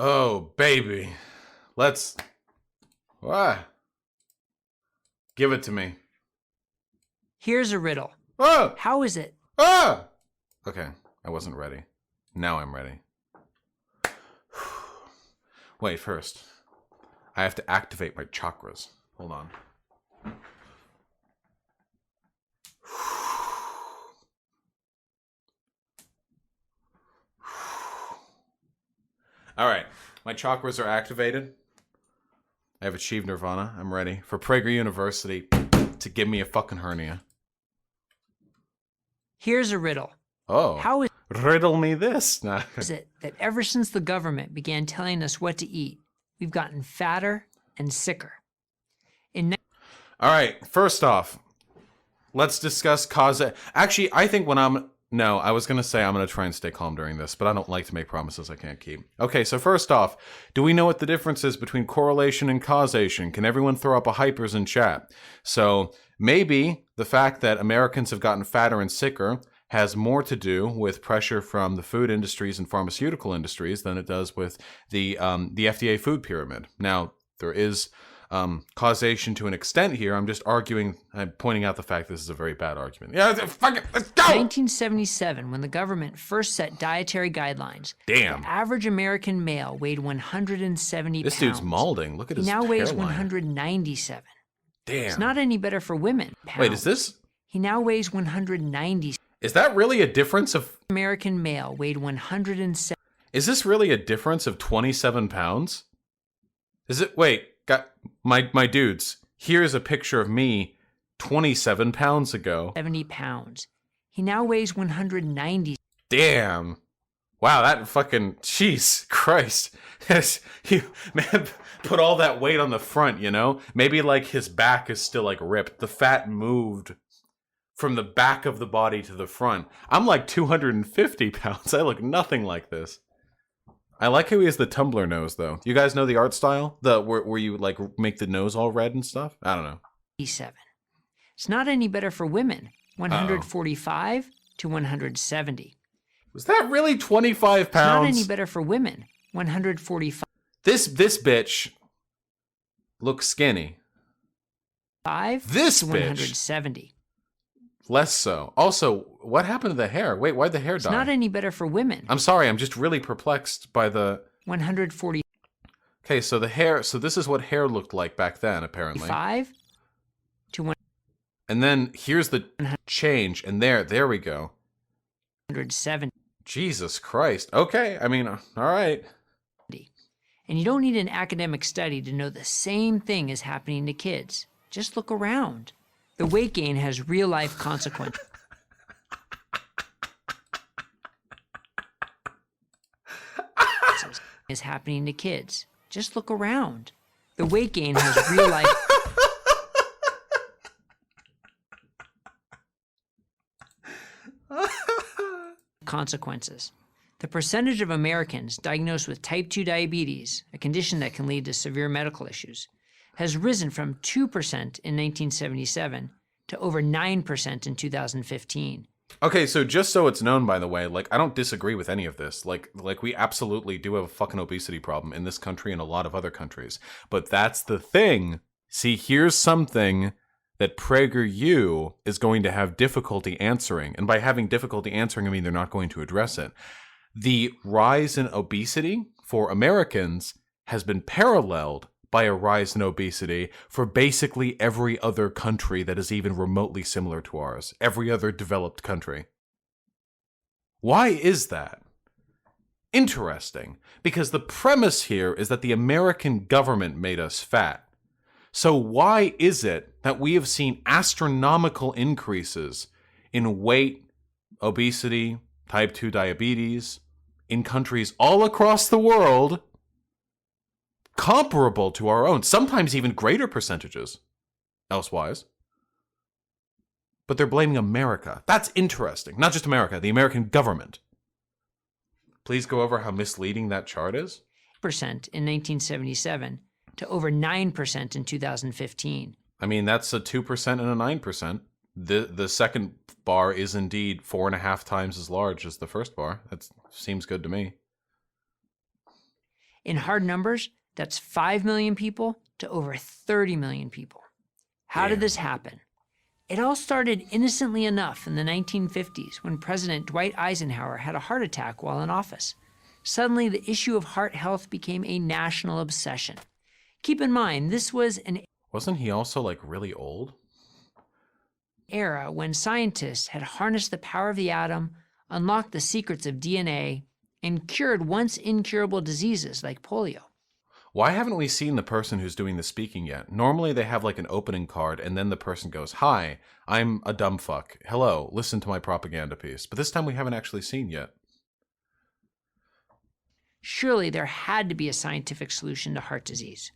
Oh, baby. Let's... What? Give it to me. Here's a riddle. Ah! How is it? Ah! Okay, I wasn't ready. Now I'm ready. Wait, first. I have to activate my chakras. Hold on. All right, my chakras are activated. I have achieved nirvana. I'm ready for Prager University to give me a fucking hernia. Here's a riddle. Oh. How Riddle me this. is it that ever since the government began telling us what to eat, we've gotten fatter and sicker? All right, first off, let's discuss cause. Actually, I think when I was going to say I'm going to try and stay calm during this, but I don't like to make promises I can't keep. Okay, so first off, do we know what the difference is between correlation and causation? Can everyone throw up a hypers in chat? So maybe the fact that Americans have gotten fatter and sicker has more to do with pressure from the food industries and pharmaceutical industries than it does with the FDA food pyramid. Now, there is causation to an extent here. I'm just arguing, I'm pointing out the fact this is a very bad argument. Yeah, fuck it, let's go! 1977, when the government first set dietary guidelines, Damn. the average American male weighed 170 This pounds. dude's molding. Look at his He now weighs hairline. 197. Damn. It's not any better for women. Wait, is this... He now weighs 190. Is that really a difference of... American male weighed 107. Is this really a difference of 27 pounds? Is it... Wait, got my dudes. Here's a picture of me 27 pounds ago. 70 pounds. He now weighs 190. Damn. Wow, that fucking... Jeez Christ. You, man, put all that weight on the front, you know? Maybe, like, his back is still, like, ripped. The fat moved from the back of the body to the front. I'm like 250 pounds. I look nothing like this. I like how he has the tumbler nose, though. You guys know the art style? Where you, like, make the nose all red and stuff? I don't know. 7. It's not any better for women. 145 to 170. Was that really 25 pounds? It's not any better for women. 145. This bitch looks skinny. This to bitch. 170. Less so. Also, what happened to the hair? Wait, why'd the hair It's die? not any better for women. I'm sorry, I'm just really perplexed by the... 145 Okay, so the hair... So this is what hair looked like back then, apparently. to 170. And then here's the change, and there we go. Jesus Christ. Okay, I mean, all right. And you don't need an academic study to know the same thing is happening to kids. Just look around. The weight gain has real-life consequences. Is happening to kids. Just look around. The weight gain has real-life consequences. The percentage of Americans diagnosed with type 2 diabetes, a condition that can lead to severe medical issues, has risen from 2% in 1977 to over 9% in 2015. Okay, so just so it's known, by the way, like, I don't disagree with any of this. Like we absolutely do have a fucking obesity problem in this country and a lot of other countries. But that's the thing. See, here's something that PragerU is going to have difficulty answering. And by having difficulty answering, I mean they're not going to address it. The rise in obesity for Americans has been paralleled by a rise in obesity for basically every other country that is even remotely similar to ours. Every other developed country. Why is that? Interesting. Because the premise here is that the American government made us fat. So why is it that we have seen astronomical increases in weight, obesity, type 2 diabetes, in countries all across the world, comparable to our own, sometimes even greater percentages, elsewise. But they're blaming America. That's interesting. Not just America, the American government. Please go over how misleading that chart is. Percent in 1977 to over 9% in 2015. I mean, that's a 2% and a 9%. The second bar is indeed 4.5 times as large as the first bar. That seems good to me. In hard numbers, that's 5 million people to over 30 million people. How did this happen? It all started innocently enough in the 1950s when President Dwight Eisenhower had a heart attack while in office. Suddenly, the issue of heart health became a national obsession. Keep in mind, this was an Wasn't he also like really old? era when scientists had harnessed the power of the atom, unlocked the secrets of DNA, and cured once incurable diseases like polio. Why haven't we seen the person who's doing the speaking yet? Normally they have like an opening card and then the person goes, "Hi, I'm a dumb fuck. Hello, listen to my propaganda piece." But this time we haven't actually seen yet. Surely there had to be a scientific solution to heart disease.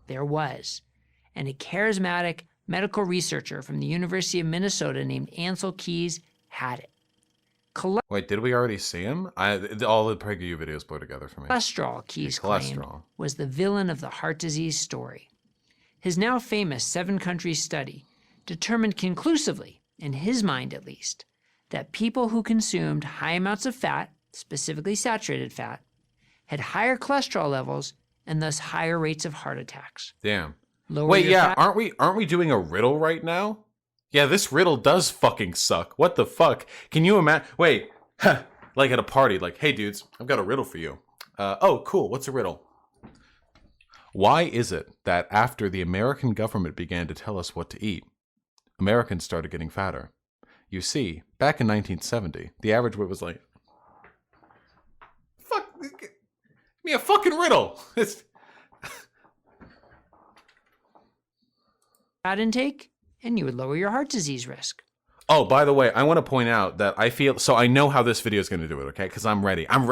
There was. And a charismatic medical researcher from the University of Minnesota named Ansel Keys had it. Wait, did we already see him? All the PragerU videos blur together for me. Cholesterol, Keys claimed, was the villain of the heart disease story. His now famous 7-country study determined conclusively, in his mind at least, that people who consumed high amounts of fat, specifically saturated fat, had higher cholesterol levels and thus higher rates of heart attacks. Damn. Wait, yeah, aren't we doing a riddle right now? Yeah, this riddle does fucking suck. What the fuck? Can you imagine? Wait, like at a party, like, "Hey dudes, I've got a riddle for you." Oh, cool. What's a riddle? Why is it that after the American government began to tell us what to eat, Americans started getting fatter? You see, back in 1970, the average weight was like, fuck, give me a fucking riddle. Fat intake, and you would lower your heart disease risk. Oh, by the way, I want to point out that I know how this video is going to do it, okay? Because I'm ready. I'm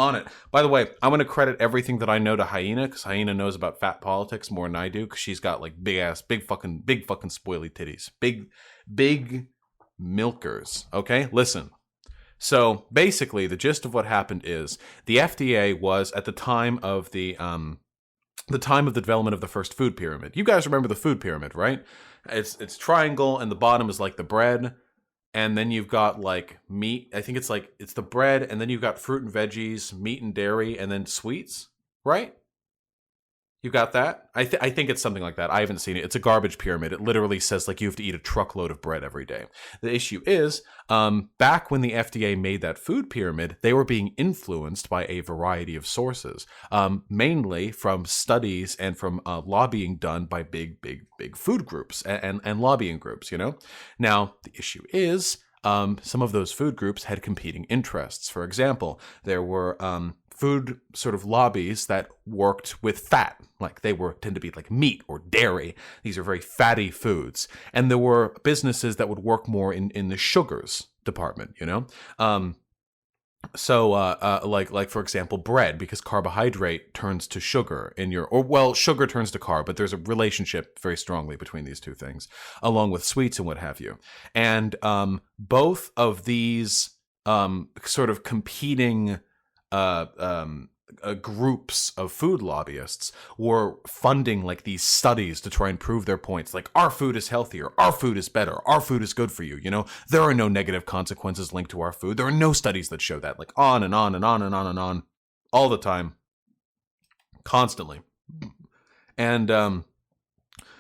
on it. By the way, I want to credit everything that I know to Hyena, because Hyena knows about fat politics more than I do, because she's got like big fucking spoily titties. Big milkers, okay? Listen. So basically, the gist of what happened is the FDA was at the time of the development of the first food pyramid. You guys remember the food pyramid, right? It's triangle, and the bottom is like the bread, and then you've got like meat. I think it's the bread, and then you've got fruit and veggies, meat and dairy, and then sweets, right? You got that? I think it's something like that. I haven't seen it. It's a garbage pyramid. It literally says like you have to eat a truckload of bread every day. The issue is, back when the FDA made that food pyramid, they were being influenced by a variety of sources, mainly from studies and from lobbying done by big food groups and lobbying groups, you know? Now, the issue is, some of those food groups had competing interests. For example, there were food sort of lobbies that worked with fat, like they tend to be like meat or dairy. These are very fatty foods. And there were businesses that would work more in the sugars department, you know? Like for example, bread, because carbohydrate turns to sugar sugar turns to carb, but there's a relationship very strongly between these two things, along with sweets and what have you. And both of these sort of competing groups of food lobbyists were funding like these studies to try and prove their points, like our food is healthier, our food is better, our food is good for you, you know, there are no negative consequences linked to our food, there are no studies that show that, like on and on and on and on and on, all the time, constantly. And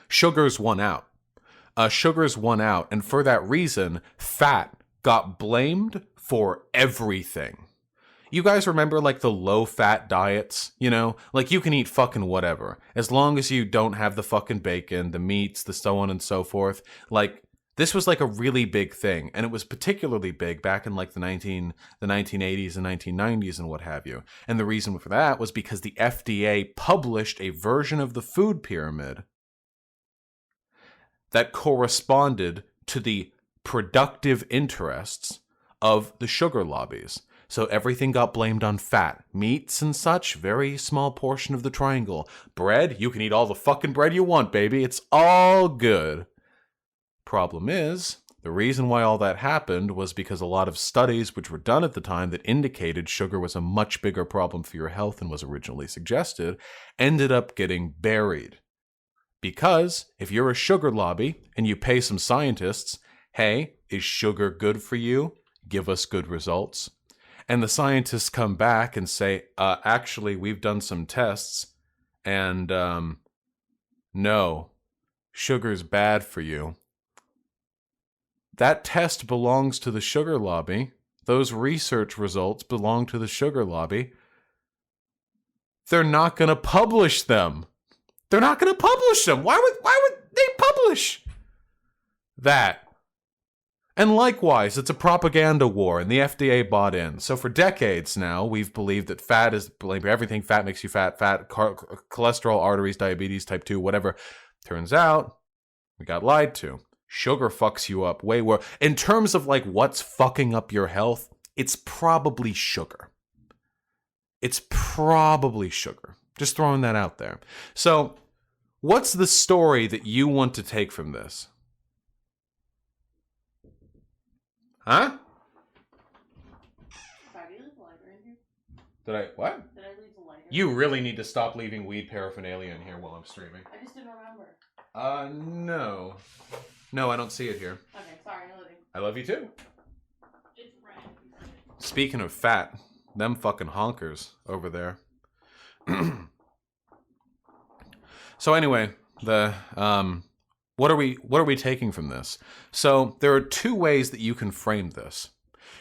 sugars won out. And for that reason, fat got blamed for everything. You guys remember like the low-fat diets, you know? Like you can eat fucking whatever, as long as you don't have the fucking bacon, the meats, the so on and so forth. Like this was like a really big thing, and it was particularly big back in like the 1980s and 1990s and what have you. And the reason for that was because the FDA published a version of the food pyramid that corresponded to the productive interests of the sugar lobbies. So everything got blamed on fat. Meats and such, very small portion of the triangle. Bread, you can eat all the fucking bread you want, baby. It's all good. Problem is, the reason why all that happened was because a lot of studies which were done at the time that indicated sugar was a much bigger problem for your health than was originally suggested ended up getting buried. Because if you're a sugar lobby and you pay some scientists, hey, is sugar good for you? Give us good results. And the scientists come back and say, actually, we've done some tests, and no, sugar's bad for you. That test belongs to the sugar lobby. Those research results belong to the sugar lobby. They're not going to publish them. They're not going to publish them. Why would they publish that? And likewise, it's a propaganda war, and the FDA bought in. So for decades now, we've believed that fat is everything. Fat makes you fat. Cholesterol, arteries, diabetes, type 2, whatever. Turns out, we got lied to. Sugar fucks you up way worse. In terms of like what's fucking up your health, it's probably sugar. It's probably sugar. Just throwing that out there. So, what's the story that you want to take from this? Huh? Sorry, did you leave the lighter in here? Did I, what? Did I leave the lighter? You really need to stop leaving weed paraphernalia in here while I'm streaming. I just didn't remember. No. No, I don't see it here. Okay, sorry, I love you. I love you too. It's red. Speaking of fat, them fucking honkers over there. So anyway, what are we taking from this? So there are two ways that you can frame this.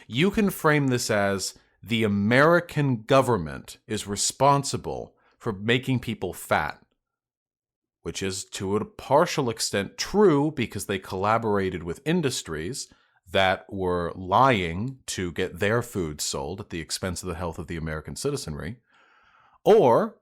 You can frame this as the American government is responsible for making people fat, which is to a partial extent true because they collaborated with industries that were lying to get their food sold at the expense of the health of the American citizenry. Or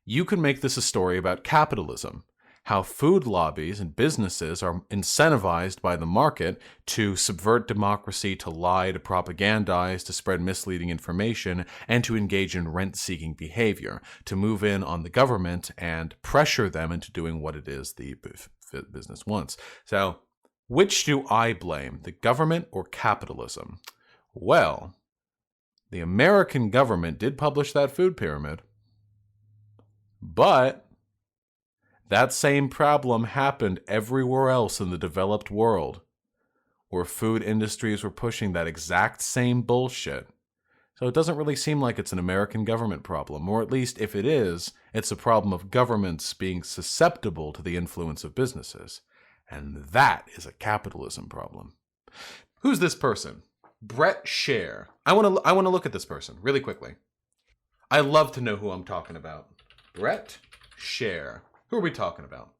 you can make this a story about capitalism, how food lobbies and businesses are incentivized by the market to subvert democracy, to lie, to propagandize, to spread misleading information, and to engage in rent-seeking behavior, to move in on the government and pressure them into doing what it is the business wants. So, which do I blame, the government or capitalism? Well, the American government did publish that food pyramid, but that same problem happened everywhere else in the developed world, where food industries were pushing that exact same bullshit. So it doesn't really seem like it's an American government problem, or at least if it is, it's a problem of governments being susceptible to the influence of businesses. And that is a capitalism problem. Who's this person? Brett Share. I want to look at this person really quickly. I love to know who I'm talking about. Brett Share. Who are we talking about?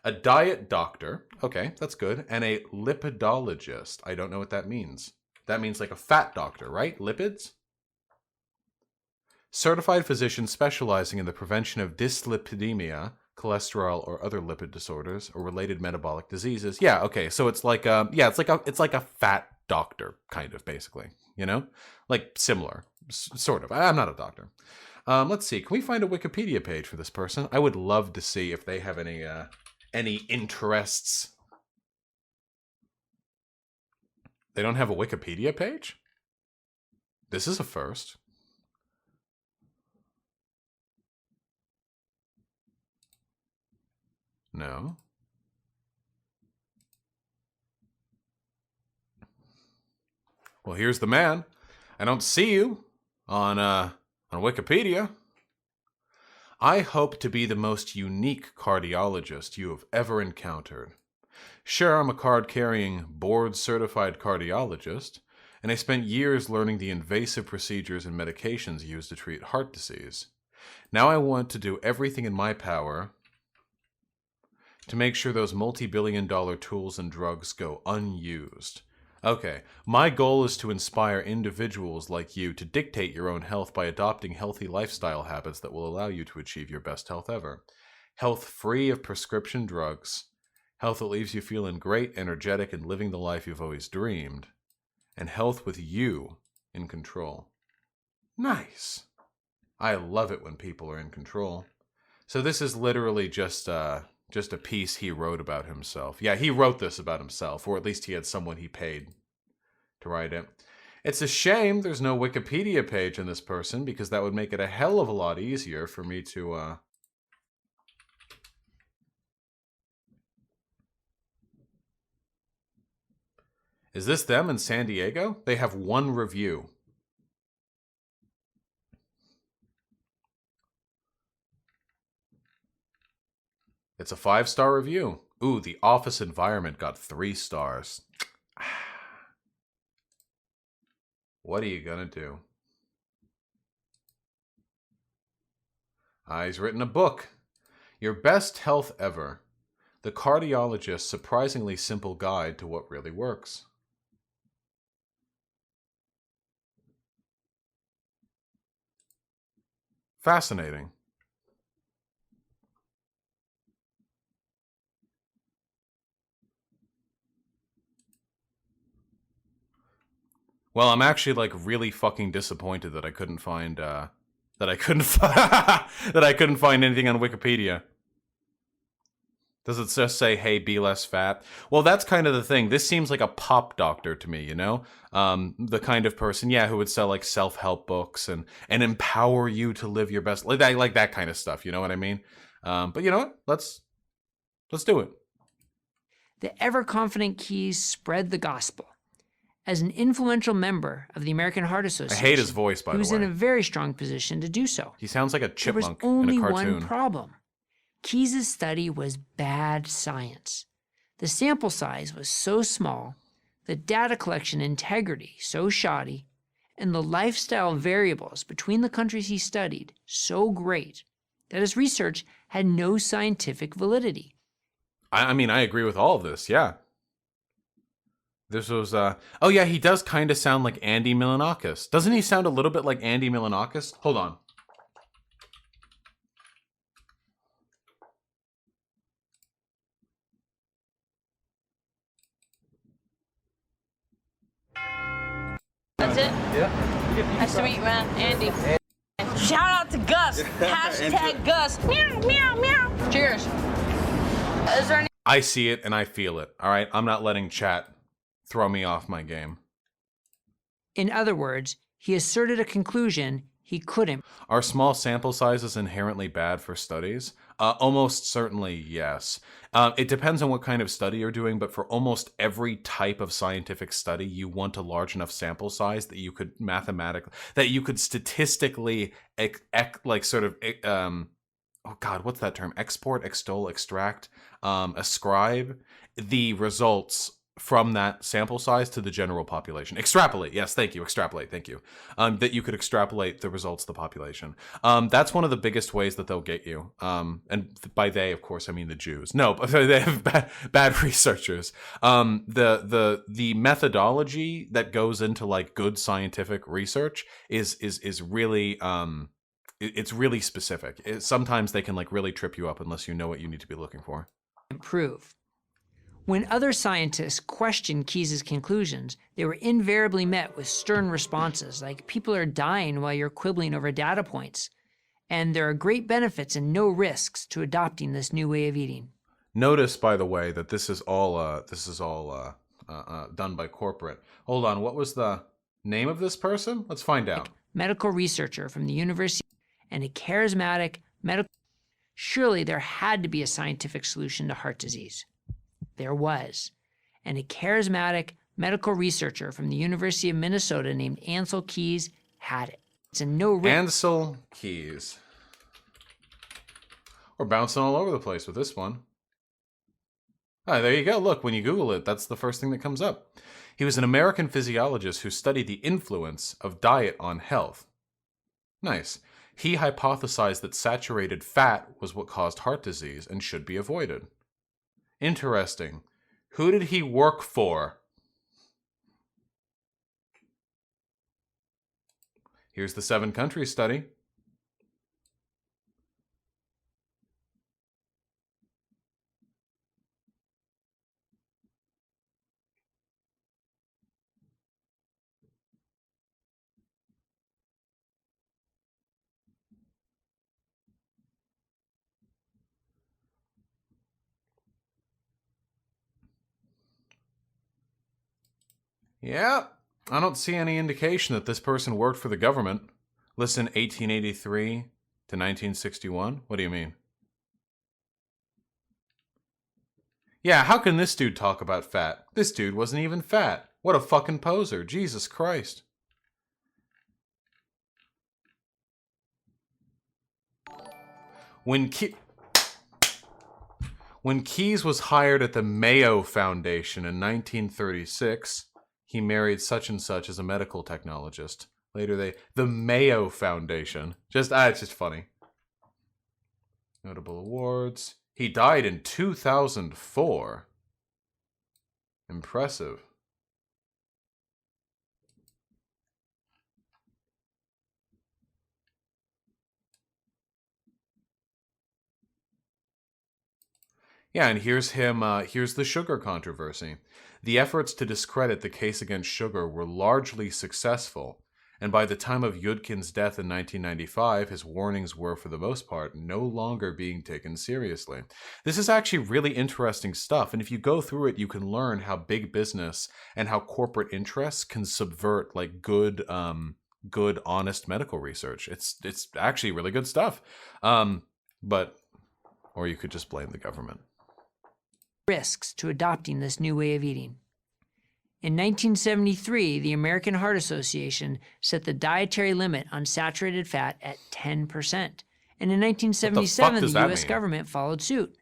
A diet doctor. Okay, that's good. And a lipidologist. I don't know what that means. That means like a fat doctor, right? Lipids? Certified physician specializing in the prevention of dyslipidemia, cholesterol or other lipid disorders, or related metabolic diseases. Yeah, okay. So it's like it's like a fat doctor, kind of, basically. You know? Like similar. Sort of. I'm not a doctor. Let's see. Can we find a Wikipedia page for this person? I would love to see if they have any interests. They don't have a Wikipedia page? This is a first. No. Well, here's the man. I don't see you on Wikipedia. I hope to be the most unique cardiologist you have ever encountered. Sure, I'm a card-carrying, board-certified cardiologist, and I spent years learning the invasive procedures and medications used to treat heart disease. Now I want to do everything in my power to make sure those multi-billion-dollar tools and drugs go unused. Okay, my goal is to inspire individuals like you to dictate your own health by adopting healthy lifestyle habits that will allow you to achieve your best health ever. Health free of prescription drugs. Health that leaves you feeling great, energetic, and living the life you've always dreamed. And health with you in control. Nice. I love it when people are in control. So this is literally just a piece he wrote about himself. Yeah, he wrote this about himself, or at least he had someone he paid to write it. It's a shame there's no Wikipedia page on this person, because that would make it a hell of a lot easier for me to... Is this them in San Diego? They have one review. It's a 5-star review. Ooh, the office environment got 3 stars. What are you gonna do? He's written a book. Your Best Health Ever. The Cardiologist's Surprisingly Simple Guide to What Really Works. Fascinating. Well, I'm actually like really fucking disappointed that I couldn't find that I couldn't find anything on Wikipedia. Does it just say, hey, be less fat? Well, that's kind of the thing. This seems like a pop doctor to me, you know? The kind of person, yeah, who would sell like self-help books and empower you to live your best, like that kind of stuff, you know what I mean? But you know what? Let's do it. The ever-confident Keyes spread the gospel. As an influential member of the American Heart I Association, hate his voice, by he the was way. in a very strong position to do so. He sounds like a There was chipmunk in only a cartoon. one problem. Keyes' study was bad science. The sample size was so small, the data collection integrity so shoddy, and the lifestyle variables between the countries he studied so great that his research had no scientific validity. I mean, I agree with all of this, yeah. This was, oh yeah, he does kind of sound like Andy Milonakis. Doesn't he sound a little bit like Andy Milonakis? Hold on. That's it? Yeah. Nice to meet you, man. Andy. Shout out to Gus. Hashtag Gus. Meow, meow, meow. Cheers. Is there any... I see it and I feel it, all right? I'm not letting chat throw me off my game. In other words, he asserted a conclusion he couldn't. Are small sample sizes inherently bad for studies? Almost certainly, yes. It depends on what kind of study you're doing, but for almost every type of scientific study, you want a large enough sample size that you could statistically, oh God, what's that term? Export, extol, extract, ascribe the results from that sample size to the general population. Extrapolate, yes, thank you, extrapolate, thank you. That you could extrapolate the results of the population. That's one of the biggest ways that they'll get you. And by they, of course, I mean the Jews. No, but they have bad researchers. The methodology that goes into like good scientific research is really it's really specific. Sometimes they can like really trip you up unless you know what you need to be looking for. Improve. When other scientists questioned Keyes' conclusions, they were invariably met with stern responses like, people are dying while you're quibbling over data points, and there are great benefits and no risks to adopting this new way of eating. Notice, by the way, that this is all done by corporate. Hold on, what was the name of this person? Let's find out. Medical researcher from the university and a charismatic medical... Surely there had to be a scientific solution to heart disease. There was. And a charismatic medical researcher from the University of Minnesota named Ansel Keys had it. It's a no-risk... Ansel Keys. We're bouncing all over the place with this one. Ah, there you go. Look, when you Google it, that's the first thing that comes up. He was an American physiologist who studied the influence of diet on health. Nice. He hypothesized that saturated fat was what caused heart disease and should be avoided. Interesting. Who did he work for? Here's the 7-country study. Yeah, I don't see any indication that this person worked for the government. Listen, 1883 to 1961? What do you mean? Yeah, how can this dude talk about fat? This dude wasn't even fat. What a fucking poser. Jesus Christ. When When Keyes was hired at the Mayo Foundation in 1936, he married such and such as a medical technologist. Later the Mayo Foundation. It's just funny. Notable awards. He died in 2004. Impressive. Yeah, and here's him, here's the sugar controversy. The efforts to discredit the case against sugar were largely successful, and by the time of Yudkin's death in 1995, his warnings were, for the most part, no longer being taken seriously. This is actually really interesting stuff, and if you go through it, you can learn how big business and how corporate interests can subvert, like, good, honest medical research. It's actually really good stuff. Or you could just blame the government. Risks to adopting this new way of eating. In 1973, the American Heart Association set the dietary limit on saturated fat at 10%. And in 1977, the U.S. government followed suit.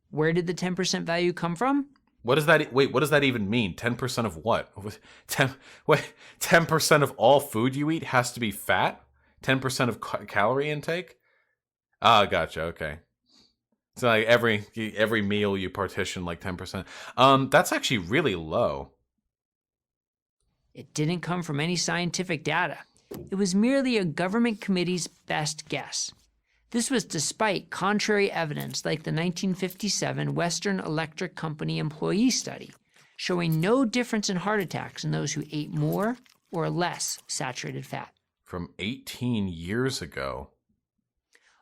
Where did the 10% value come from? What does that even mean? 10% of what? 10% of all food you eat has to be fat? 10% of calorie intake? Ah, gotcha, okay. So like every meal you partition like 10%. That's actually really low. It didn't come from any scientific data. It was merely a government committee's best guess. This was despite contrary evidence like the 1957 Western Electric Company employee study, showing no difference in heart attacks in those who ate more or less saturated fat. From 18 years ago.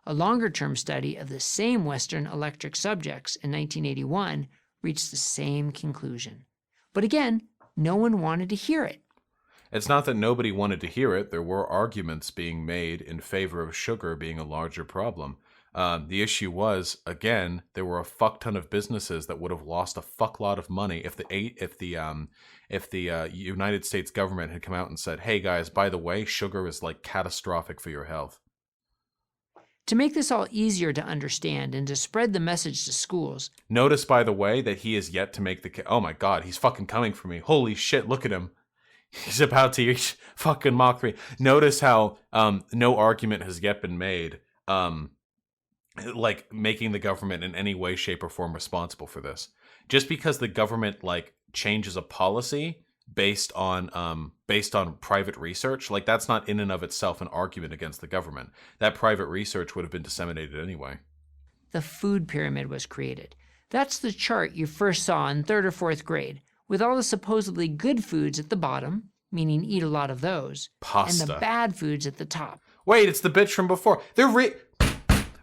A longer-term study of the same Western Electric subjects in 1981 reached the same conclusion. But again, no one wanted to hear it. It's not that nobody wanted to hear it. There were arguments being made in favor of sugar being a larger problem. The issue was, again, there were a fuck ton of businesses that would have lost a fuck lot of money if the United States government had come out and said, "Hey guys, by the way, sugar is like catastrophic for your health." To make this all easier to understand and to spread the message to schools. Notice, by the way, that he is yet to make the... Oh my god, he's fucking coming for me. Holy shit, look at him. He's about to fucking mock me. Notice how no argument has yet been made, like making the government in any way, shape, or form responsible for this. Just because the government like changes a policy based on private research, like that's not in and of itself an argument against the government. That private research would have been disseminated anyway. The food pyramid was created. That's the chart you first saw in 3rd or 4th grade, with all the supposedly good foods at the bottom, meaning eat a lot of those, pasta, and the bad foods at the top. Wait, it's the bitch from before. They're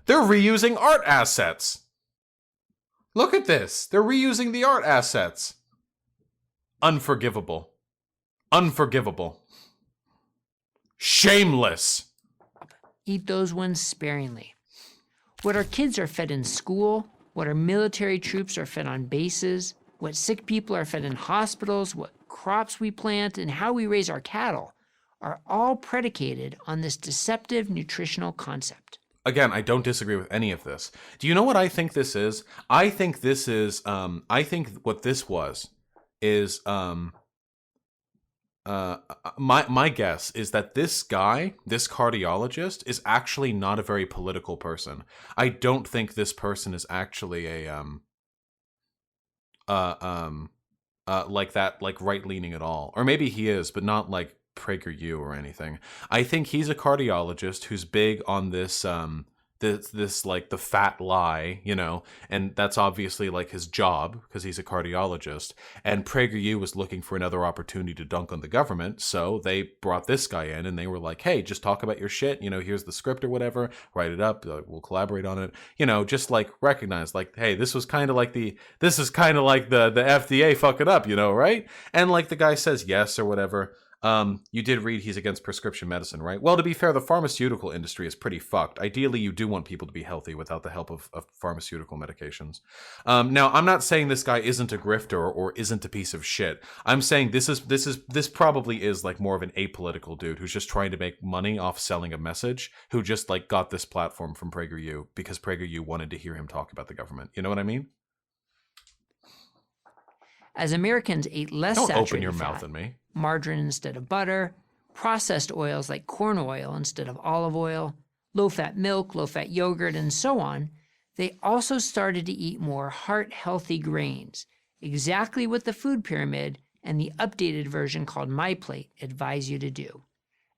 reusing art assets. Look at this. They're reusing the art assets. Unforgivable. Unforgivable. Shameless. Eat those ones sparingly. What our kids are fed in school, what our military troops are fed on bases, what sick people are fed in hospitals, what crops we plant, and how we raise our cattle are all predicated on this deceptive nutritional concept. Again, I don't disagree with any of this. Do you know what I think this is? I think this is, I think what this was is, my guess is that this guy, this cardiologist, is actually not a very political person. I don't think this person is actually a, like that, like right-leaning at all. Or maybe he is, but not like PragerU or anything. I think he's a cardiologist who's big on this, this like the fat lie, you know, and that's obviously like his job because he's a cardiologist. And PragerU was looking for another opportunity to dunk on the government, so they brought this guy in and they were like, "Hey, just talk about your shit. You know, here's the script or whatever. Write it up. We'll collaborate on it. You know, just like recognize, like, hey, this is kind of like the FDA fucking up, you know, right?" And like the guy says yes or whatever. You did read he's against prescription medicine, right? Well, to be fair, the pharmaceutical industry is pretty fucked. Ideally, you do want people to be healthy without the help of pharmaceutical medications. Now, I'm not saying this guy isn't a grifter or isn't a piece of shit. I'm saying this probably is like more of an apolitical dude who's just trying to make money off selling a message, who just like got this platform from PragerU because PragerU wanted to hear him talk about the government. You know what I mean? As Americans ate less Don't saturated open your fat, mouth at me. margarine instead of butter, processed oils like corn oil instead of olive oil, low-fat milk, low-fat yogurt, and so on, they also started to eat more heart-healthy grains, exactly what the food pyramid and the updated version called MyPlate advise you to do.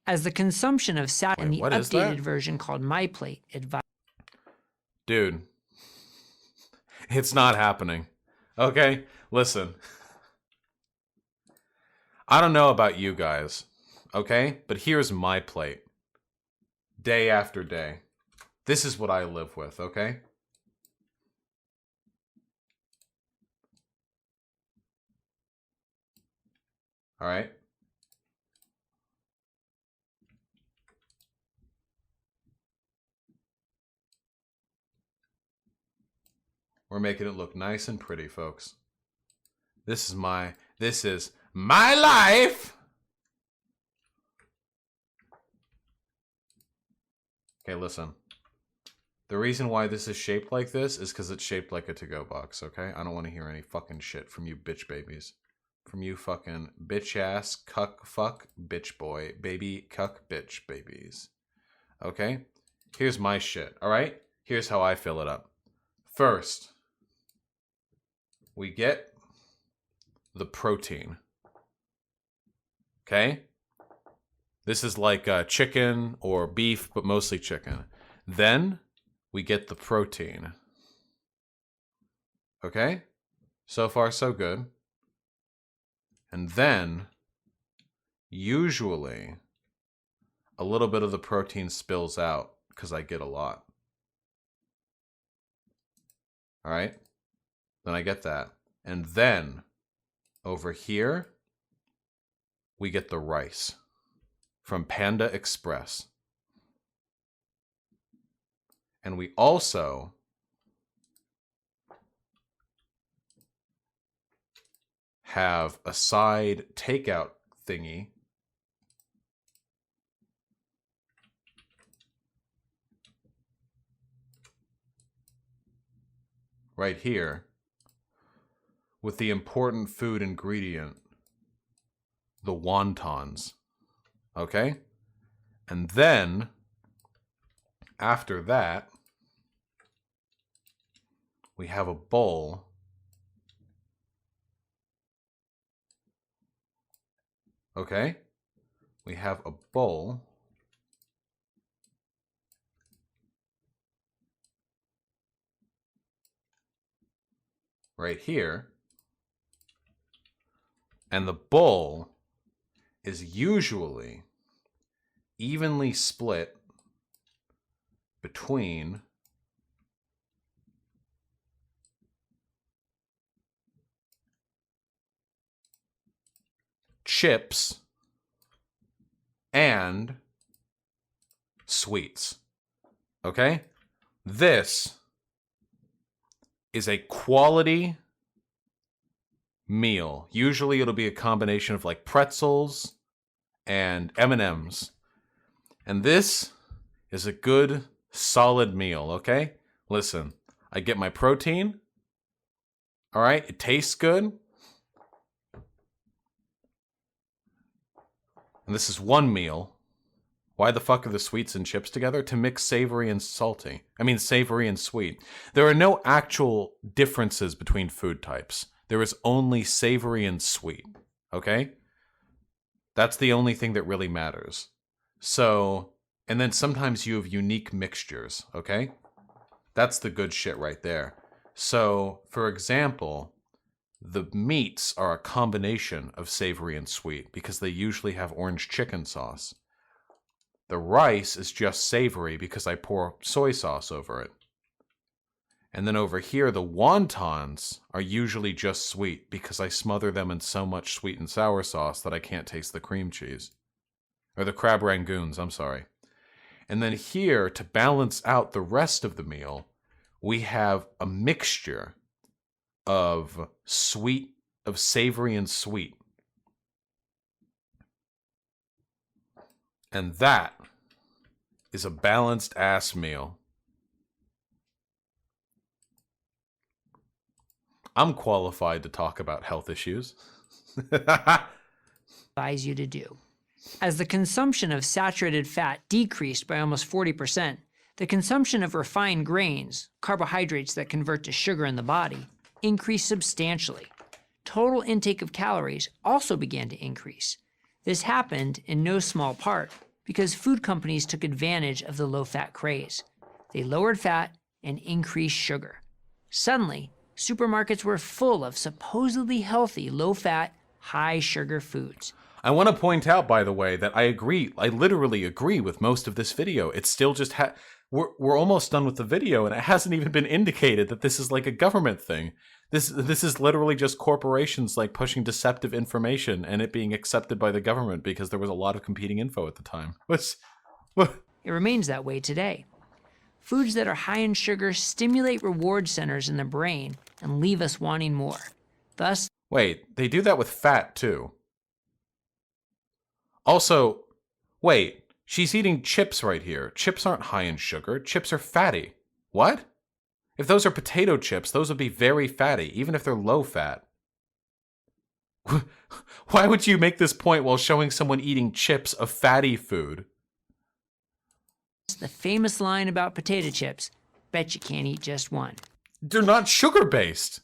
As the consumption of sat and the what is updated that? version called MyPlate advise. Dude, it's not happening. Okay? Listen. I don't know about you guys, okay? But here's my plate. Day after day. This is what I live with, okay? All right? We're making it look nice and pretty, folks. This is my life. Okay, listen. The reason why this is shaped like this is because it's shaped like a to-go box, okay? I don't want to hear any fucking shit from you bitch babies. From you fucking bitch ass, cuck, fuck, bitch boy, baby, cuck, bitch babies. Okay? Here's my shit, alright? Here's how I fill it up. First, we get the protein. Okay? This is like chicken or beef, but mostly chicken. Then we get the protein. Okay? So far, so good. And then, usually, a little bit of the protein spills out because I get a lot. All right? Then I get that. And then, over here, we get the rice from Panda Express. And we also have a side takeout thingy right here with the important food ingredient, the wontons. Okay? And then, after that, we have a bowl okay? We have a bowl right here. And the bowl is usually evenly split between chips and sweets. Okay? This is a quality meal. Usually it'll be a combination of like pretzels and M&Ms. And this is a good, solid meal, okay? Listen, I get my protein. All right? It tastes good. And this is one meal. Why the fuck are the sweets and chips together? To mix savory and salty. I mean, savory and sweet. There are no actual differences between food types. There is only savory and sweet. Okay? That's the only thing that really matters. So, and then sometimes you have unique mixtures. Okay? That's the good shit right there. So, for example, the meats are a combination of savory and sweet because they usually have orange chicken sauce. The rice is just savory because I pour soy sauce over it. And then over here, the wontons are usually just sweet because I smother them in so much sweet and sour sauce that I can't taste the cream cheese. Or the crab rangoons, I'm sorry. And then here, to balance out the rest of the meal, we have a mixture of savory and sweet. And that is a balanced ass meal. I'm qualified to talk about health issues. advise you to do. As the consumption of saturated fat decreased by almost 40%, the consumption of refined grains, carbohydrates that convert to sugar in the body, increased substantially. Total intake of calories also began to increase. This happened in no small part because food companies took advantage of the low-fat craze. They lowered fat and increased sugar. Suddenly, supermarkets were full of supposedly healthy, low-fat, high-sugar foods. I want to point out, by the way, that I literally agree with most of this video. It's still just we're almost done with the video, and it hasn't even been indicated that this is like a government thing. This is literally just corporations like pushing deceptive information and it being accepted by the government because there was a lot of competing info at the time. What? It remains that way today. Foods that are high in sugar stimulate reward centers in the brain and leave us wanting more. Thus, Wait, they do that with fat too. Also, wait, she's eating chips right here. Chips aren't high in sugar. Chips are fatty. What? If those are potato chips, those would be very fatty, even if they're low fat. Why would you make this point while showing someone eating chips a fatty food? the famous line about potato chips, bet you can't eat just one. They're not sugar-based.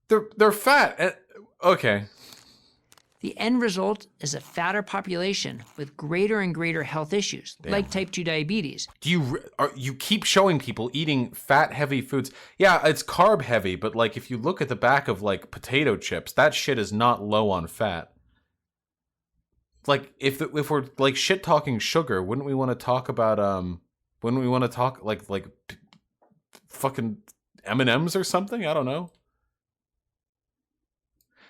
They're fat. Okay. The end result is a fatter population with greater and greater health issues, like type 2 diabetes. You keep showing people eating fat-heavy foods. Yeah, it's carb-heavy, but like if you look at the back of like potato chips, that shit is not low on fat. Like if we're like shit talking sugar, wouldn't we want to talk about wouldn't we want to talk like fucking M&Ms or something? I don't know.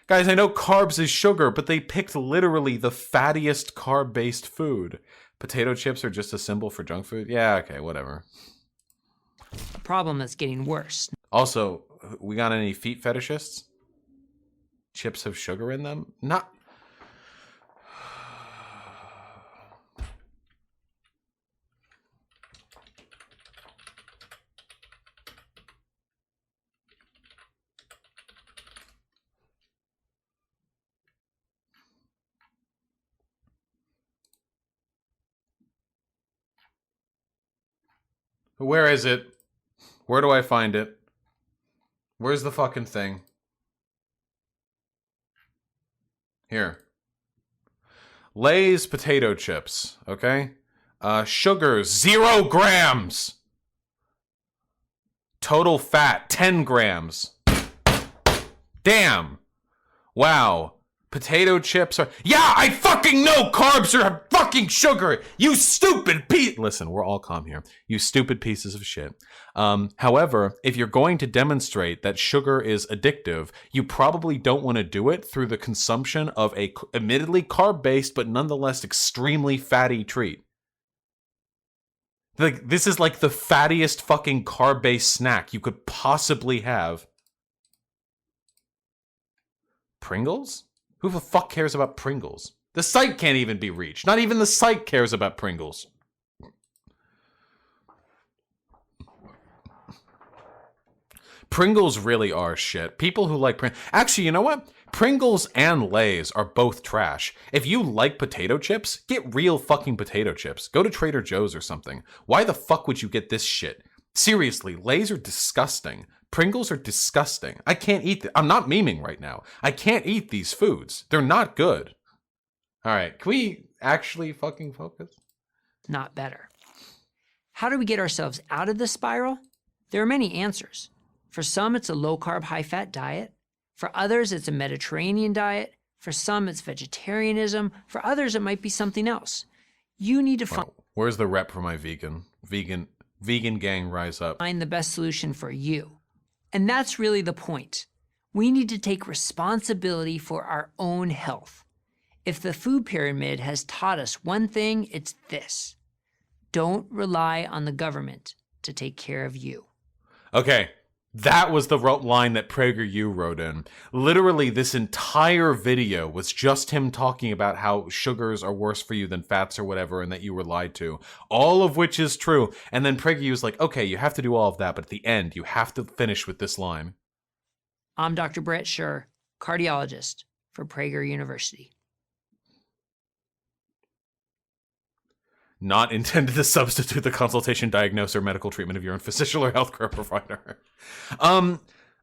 Guys, I know carbs is sugar, but they picked literally the fattiest carb-based food. Potato chips are just a symbol for junk food? Yeah, okay, whatever. A problem that's getting worse. Also, we got any feet fetishists? Chips have sugar in them? Not... Where is it? Where do I find it? Where's the fucking thing? Here. Lay's potato chips, okay? Sugar, 0 grams! Total fat, 10 grams. Damn! Wow. Potato chips are... Yeah, I fucking know carbs are fucking sugar! You stupid piece... Listen, we're all calm here. You stupid pieces of shit. However, if you're going to demonstrate that sugar is addictive, you probably don't want to do it through the consumption of a admittedly carb-based but nonetheless extremely fatty treat. Like, this is like the fattiest fucking carb-based snack you could possibly have. Pringles? Who the fuck cares about Pringles? The site can't even be reached. Not even the site cares about Pringles. Pringles really are shit. People who like Pringles... Actually, you know what? Pringles and Lay's are both trash. If you like potato chips, get real fucking potato chips. Go to Trader Joe's or something. Why the fuck would you get this shit? Seriously, Lay's are disgusting. Pringles are disgusting. I can't eat them. I'm not memeing right now. I can't eat these foods. They're not good. All right, can we actually fucking focus? Not better. How do we get ourselves out of this spiral? There are many answers. For some, it's a low-carb, high-fat diet. For others, it's a Mediterranean diet. For some, it's vegetarianism. For others, it might be something else. You need to Where's the rep for my vegan gang rise up? Find the best solution for you. And that's really the point. We need to take responsibility for our own health. If the food pyramid has taught us one thing, it's this. Don't rely on the government to take care of you. Okay, That was the line that PragerU wrote in. Literally, this entire video was just him talking about how sugars are worse for you than fats or whatever, and that you were lied to. All of which is true. And then PragerU was like, okay, you have to do all of that, but at the end, you have to finish with this line. I'm Dr. Brett Scher, cardiologist for Prager University. Not intended to substitute the consultation, diagnosis, or medical treatment of your own physician or healthcare provider.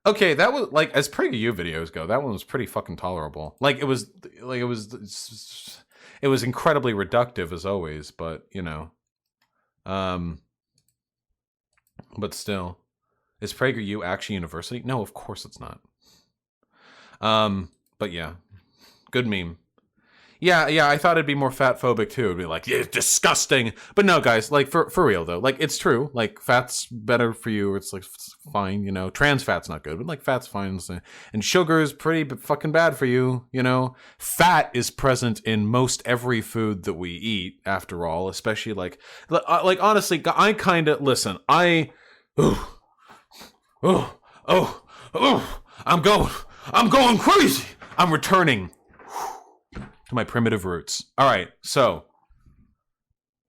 Okay, that was like, as PragerU videos go, that one was pretty fucking tolerable. It was incredibly reductive as always, but you know, but still, is PragerU actually university? No, of course it's not. But yeah, good meme. Yeah, I thought it'd be more fat phobic too. It'd be like, yeah, disgusting. But no, guys, like for real though, like it's true. Like fat's better for you. It's like it's fine, you know. Trans fat's not good, but like fat's fine. And sugar's pretty fucking bad for you, you know. Fat is present in most every food that we eat, after all. Especially like honestly, I kind of listen. I'm going crazy. I'm returning to my primitive roots. All right, so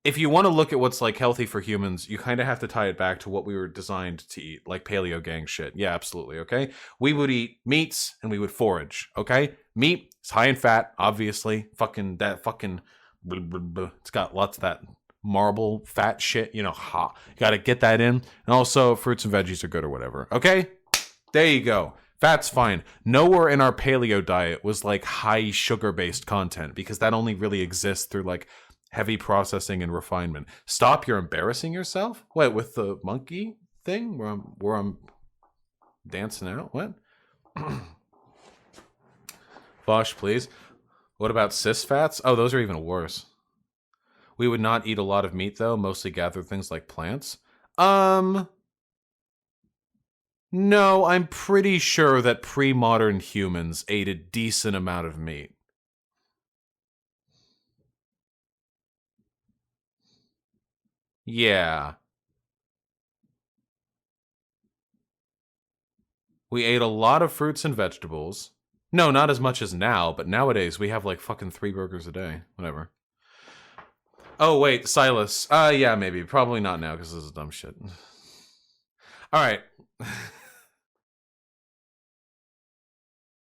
if you want to look at what's like healthy for humans, you kind of have to tie it back to what we were designed to eat, like paleo gang shit. Yeah, absolutely, okay? We would eat meats and we would forage, okay? Meat is high in fat, obviously. It's got lots of that marble fat shit, you know, you gotta get that in. And also, fruits and veggies are good or whatever, okay? There you go. Fat's fine. Nowhere in our paleo diet was like high sugar-based content, because that only really exists through like heavy processing and refinement. Stop, you're embarrassing yourself? What, with the monkey thing where I'm dancing out? What? Bosh, please. What about cis fats? Oh, those are even worse. We would not eat a lot of meat though, mostly gather things like plants. No, I'm pretty sure that pre-modern humans ate a decent amount of meat. Yeah. We ate a lot of fruits and vegetables. No, not as much as now, but nowadays we have like fucking 3 burgers a day. Whatever. Oh, wait, Silas. Yeah, maybe. Probably not now, because this is dumb shit. All right.